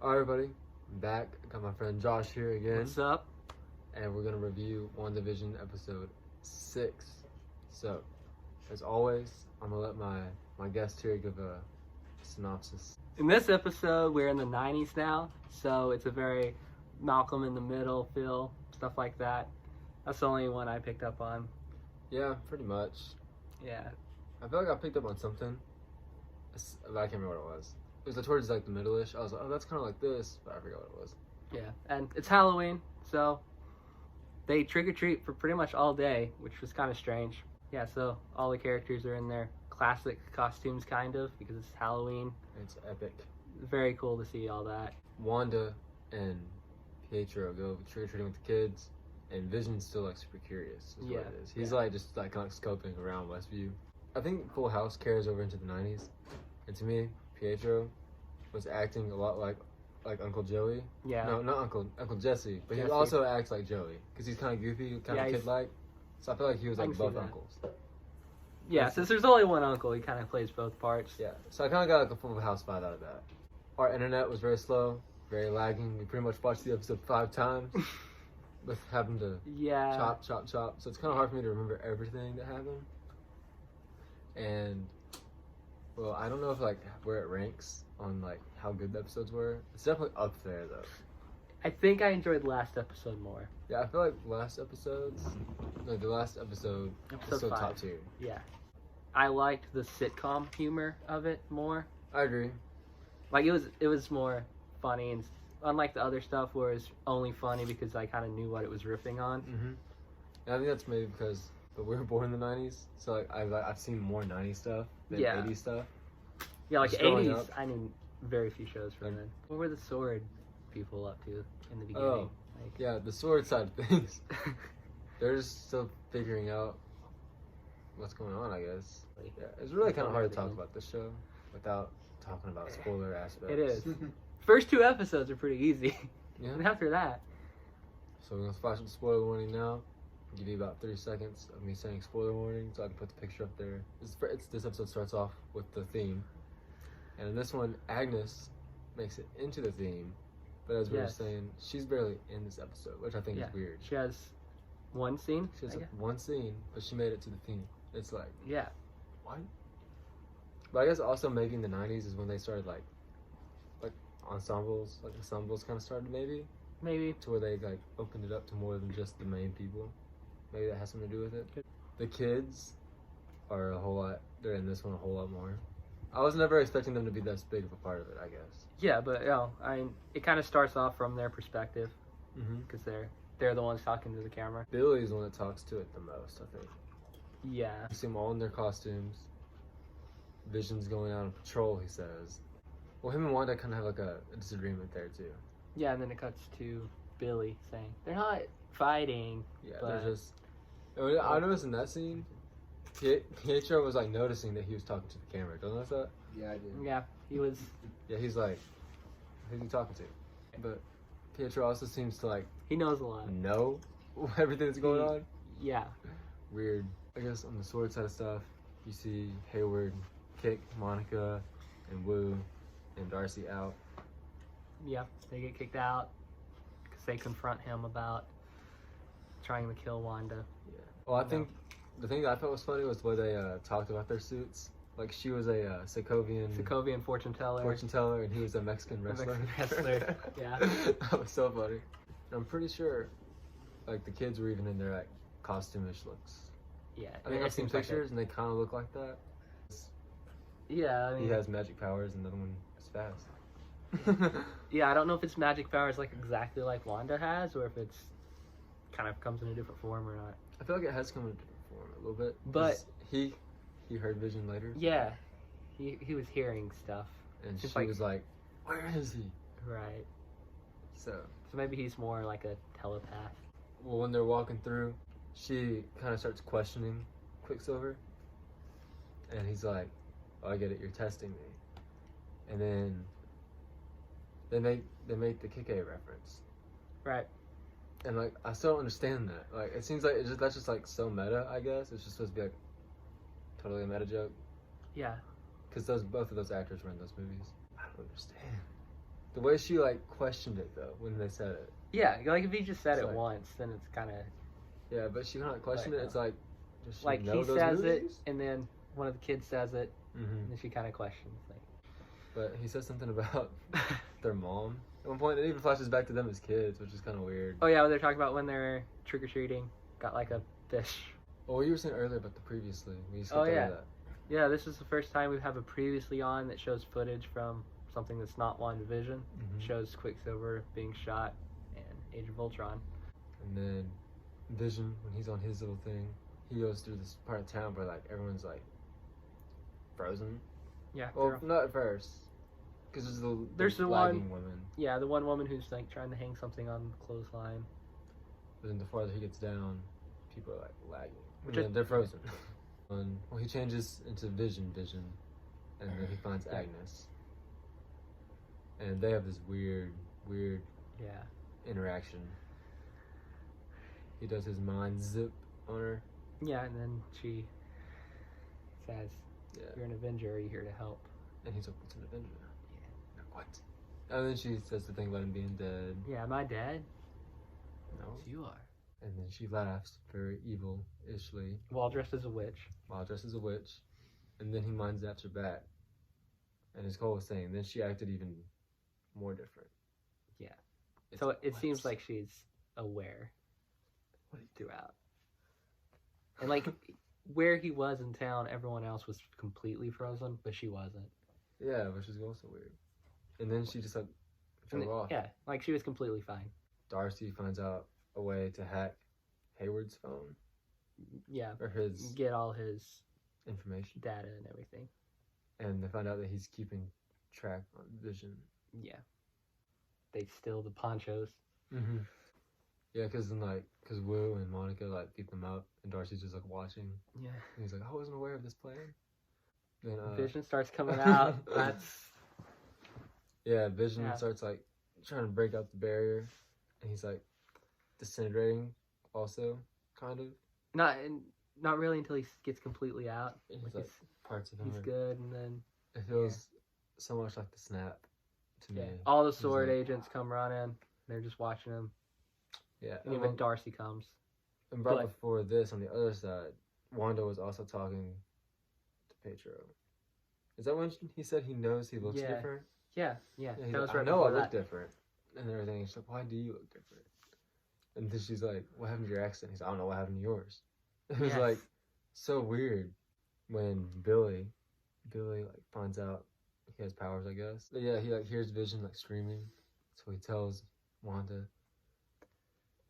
Alright, everybody, I'm back. I got my friend Josh here again. What's up? And we're gonna review WandaVision episode 6. So, as always, I'm gonna let my guest here give a synopsis. In this episode, we're in the 90s now, so it's a very Malcolm in the Middle feel, stuff like that. That's the only one I picked up on. Yeah, pretty much. Yeah. I feel like I picked up on something, but I can't remember what it was. It was towards like the middle-ish. I was like, oh, that's kind of like this, but I forgot what it was. Yeah, and it's Halloween, so they trick-or-treat for pretty much all day, which was kind of strange. Yeah, so all the characters are in their classic costumes, kind of, because it's Halloween. It's epic. Very cool to see all that. Wanda and Pietro go trick-or-treating with the kids, and Vision's still like super curious is what it is. He's like just like kind of scoping around Westview. I think Full House carries over into the 90s, and to me, Pietro was acting a lot like Uncle Joey. Yeah. No, not Uncle Jesse, but Jesse. he also acts like Joey because he's kind of goofy, kind of kid-like. So I feel like he was I like can see both that. uncles. Yeah, since there's only one uncle, he kind of plays both parts. Yeah, so I kind of got like a Full House vibe out of that. Our internet was very slow, very lagging. We pretty much watched the episode 5 times with having to chop. So it's kind of hard for me to remember everything that happened. And well, I don't know if like where it ranks on like how good the episodes were. It's definitely up there though. I think I enjoyed the last episode more. Yeah, I feel like the last episode is still 5. top tier. Yeah. I liked the sitcom humor of it more. I agree. Like it was more funny, and unlike the other stuff where it's only funny because I kind of knew what it was riffing on. Mm-hmm. And I think that's maybe because we were born in the 90s, so like I've seen more 90s stuff than 80s stuff. Yeah, like Just growing 80s, up. I knew very few shows from then. What were the sword people up to in the beginning? Oh, yeah, the sword side of things. They're just still figuring out what's going on, I guess. Yeah, it's really kind of hard to talk about this show without talking about spoiler aspects. It is. First 2 episodes are pretty easy. Yeah. And after that. So we're going to flash the spoiler warning now. Give you about 30 seconds of me saying spoiler warning so I can put the picture up there. This episode starts off with the theme. And in this one, Agnes makes it into the theme. But as we were saying, she's barely in this episode, which I think is weird. She has one scene. She has one scene, but she made it to the theme. It's like, what? But I guess also maybe in the 90s is when they started like ensembles kind of started maybe to where they like opened it up to more than just the main people. Maybe that has something to do with it. The kids are a whole lot. They're in this one a whole lot more. I was never expecting them to be this big of a part of it, I guess. Yeah, but it kind of starts off from their perspective because they're the ones talking to the camera. Billy is the one that talks to it the most, I think. Yeah. You see them all in their costumes. Vision's going out on patrol, he says. Well, him and Wanda kind of have like a disagreement there too. Yeah, and then it cuts to Billy saying they're not fighting. Yeah, but they're just. I noticed in that scene, Pietro was like noticing that he was talking to the camera. Don't you notice that? Yeah, I did. Yeah, he was. Yeah, he's like, who's he talking to? But Pietro also seems to like. He knows a lot. Know everything that's going on. Yeah. Weird. I guess on the sword side of stuff, you see Hayward kick Monica and Wu and Darcy out. Yeah, they get kicked out because they confront him about trying to kill Wanda. Yeah. Well, I think the thing that I thought was funny was the way they talked about their suits. Like she was a Sokovian fortune teller, and he was a Mexican wrestler. Yeah. That was so funny. I'm pretty sure, like the kids were even in their like costume-ish looks. Yeah, I think I've seen pictures and they kind of look like that. Yeah, I mean, he has magic powers and the other one is fast. Yeah, I don't know if it's magic powers like exactly like Wanda has, or if it's kind of comes in a different form or not. I feel like it has come in a different form a little bit. But he heard Vision later. Yeah, he was hearing stuff, and she was like, "Where is he?" Right. So maybe he's more like a telepath. Well, when they're walking through, she kind of starts questioning Quicksilver, and he's like, "Oh, I get it. You're testing me." And then they make the Kike reference. Right. And like I still don't understand that. Like it seems like that's just like so meta. I guess it's just supposed to be like totally a meta joke. Yeah. Because both of those actors were in those movies. I don't understand. The way she like questioned it though when they said it. Yeah, like if he just said It's it like- once, then it's kind of Yeah, but she kind of questioned Like, it. It's like, does she like know he those says movies? it, and then one of the kids says it, Mm-hmm. and then she kind of questions. Like, But he says something about their mom at one point. It even flashes back to them as kids, which is kind of weird. oh yeah, they're talking about when they're trick or treating, got like a fish. Oh, what you were saying earlier about the previously. We skipped Oh, over yeah. that. Yeah, this is the first time we have a previously on that shows footage from something that's not WandaVision. Mhm. Shows Quicksilver being shot and Age of Ultron. And then Vision, when he's on his little thing, he goes through this part of town where like everyone's like frozen. Yeah, Well, not at first, because there's the lagging woman. yeah, the one woman who's like trying to hang something on the clothesline. But then the farther he gets down, people are like lagging. Which And is- then they're frozen. Well, he changes into Vision, and then he finds Yeah. Agnes. And they have this weird Yeah. interaction. He does his mind zip on her. Yeah, and then she says, Yeah. "You're an Avenger. Are you here to help?" And he's like, what's an Avenger? Yeah. Like, what? And then she says the thing about him being dead. Yeah, am I dead? No. Yes, you are. And then she laughs very evil-ishly While dressed as a witch. while dressed as a witch. And then he mind zaps her back. And as Cole was saying, then she acted even more different. Yeah. It's So like, it what? seems like she's aware What are you throughout. And like where he was in town, everyone else was completely frozen, but she wasn't. Yeah, which is also weird. And then she just like And drove off. yeah, like she was completely fine. Darcy finds out a way to hack Hayward's phone Yeah, or his get all his information. data and everything. And they find out that he's keeping track on Vision. Yeah. They steal the ponchos. Mm-hmm. Yeah, because Wu and Monica like beat them up, and Darcy's just like watching. Yeah. And he's like, I wasn't aware of this plan. Then Vision starts coming out. That's yeah, Vision Yeah. starts like trying to break out the barrier, and he's like disintegrating, also kind of. not really until he gets completely out. He's Like like parts of him. he's are- good, and then It feels so much like the snap to me. all the He's sword like- agents come running. They're just watching him, Yeah, and even Darcy comes. And right But- before this, on the other side, Wanda was also talking to Pedro. Is that when he said he knows he looks Yeah. different? Yeah. Yeah, he's That was like, right I know I before look that. different. And everything. And she's like, why do you look different? And then she's like, what happened to your accent? He's like, I don't know what happened to yours. It was Yes. like so weird when Billy like finds out he has powers, I guess. But yeah, he like hears Vision like screaming. So he tells Wanda.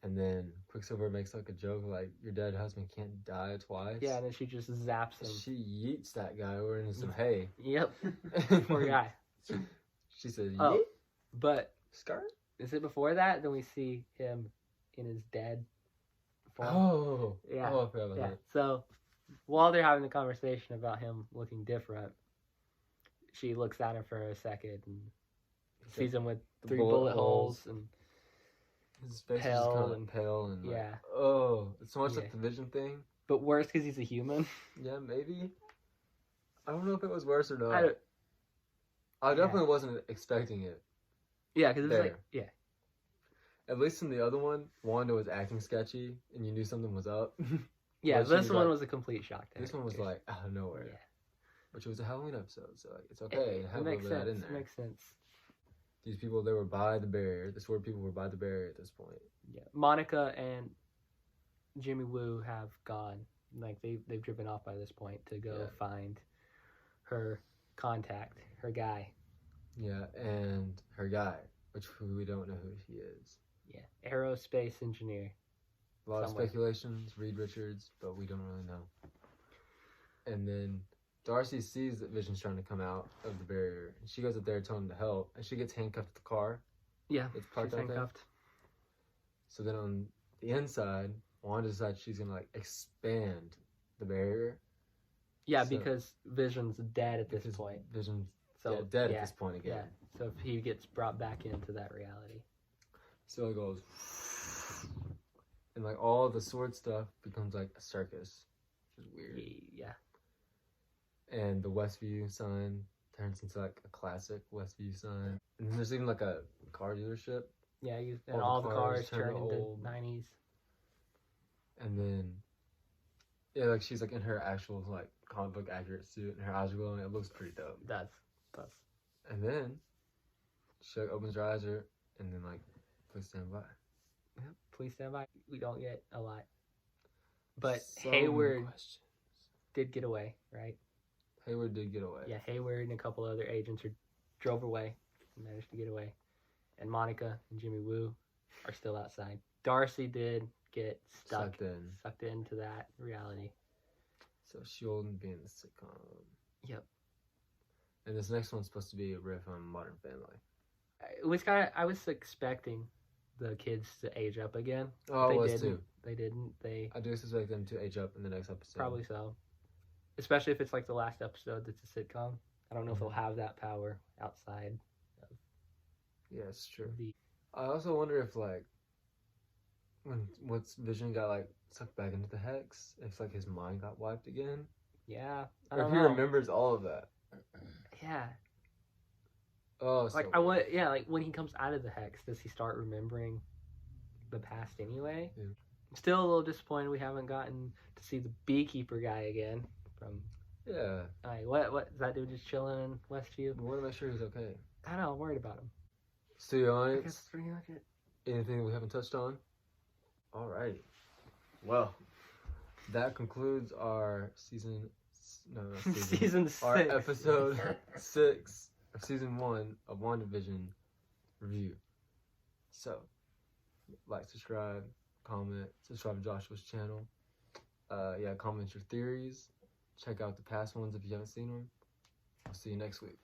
And then Quicksilver makes like a joke like, your dead husband can't die twice. Yeah, and then she just zaps him. She yeets that guy over into some hay. Yep. Poor guy. She says, yeet? Oh, but Skirt? is it before that? Then we see him in his dead form. Oh. Yeah. Oh, I forgot about Yeah. that. So while they're having the conversation about him looking different, she looks at him for a second and sees him with The 3 bullet holes and His face Pale is just kind of and- pale and like, yeah. oh, it's so much Yeah. like the Vision thing. but worse because he's a human. Yeah, maybe. I don't know if it was worse or not. I don't- I definitely wasn't expecting it. yeah, because it's There. like yeah, At least in the other one, Wanda was acting sketchy, and you knew something was up. yeah. Well, she This was one like- was a complete shock. To This one was like out of nowhere. yeah, Which was a Halloween episode, so like, it's it, okay to have a makes little bit of sense. that in It there. makes sense. These people, they were by the barrier. The sword people were by the barrier at this point. Yeah, Monica and Jimmy Woo have gone. Like they've driven off by this point to go Yeah. find her contact, her guy. Yeah, and her guy, which we don't know who he is. Yeah, aerospace engineer. A lot Somewhere. of speculations, Reed Richards, but we don't really know. And then Darcy sees that Vision's trying to come out of the barrier, and she goes up there telling him to help, and she gets handcuffed to the car. Yeah, It's she's parked out there. handcuffed. So then on the inside, Wanda decides she's gonna like expand the barrier. Yeah, So- because Vision's dead at this because point. Vision's So dead yeah, at this point again. Yeah. So if he gets brought back into that reality. So it goes, and like all the sword stuff becomes like a circus, which is weird. Yeah. And the Westview sign turns into like a classic Westview sign. And then there's even like a car dealership. Yeah, and All the all the cars cars turn turn into old. 90s. And then, yeah, like she's like in her actual like comic book accurate suit, and her eyes are glowing. It looks pretty dope. Does. And then she like opens her eyes, and then like, please stand by. Yep. Please stand by. We don't get a lot. But So many Hayward questions. did get away, right? Hayward did get away. Yeah, Hayward and a couple other agents drove away, managed to get away. And Monica and Jimmy Woo are still outside. Darcy did get sucked into that reality. So she'll be in the sitcom. Yep. And this next one's supposed to be a riff on Modern Family. It was I was expecting the kids to age up again. Oh, they I was didn't. too. They didn't. I do expect them to age up in the next episode. Probably so. Especially if it's like the last episode that's a sitcom. I don't know if they'll have that power outside. Yeah, it's true. The I also wonder if like once Vision got like sucked back into the hex, if like his mind got wiped again. Yeah. I Or don't if he know. remembers all of that. Yeah. Oh, Like so like when he comes out of the hex, does he start remembering the past anyway? Yeah. I'm still a little disappointed we haven't gotten to see the beekeeper guy again. Yeah. Like, what is that dude just chilling in Westview? We want to make sure he's okay. I don't know, I'm worried about him. Studio I guess audience, that's pretty much it. anything we haven't touched on? Alrighty. Well, that concludes our season. No, not season. Season 6. Our episode 6 of season 1 of WandaVision review. So, like, subscribe, comment, subscribe to Joshua's channel. Comment your theories. Check out the past ones if you haven't seen them. I'll see you next week.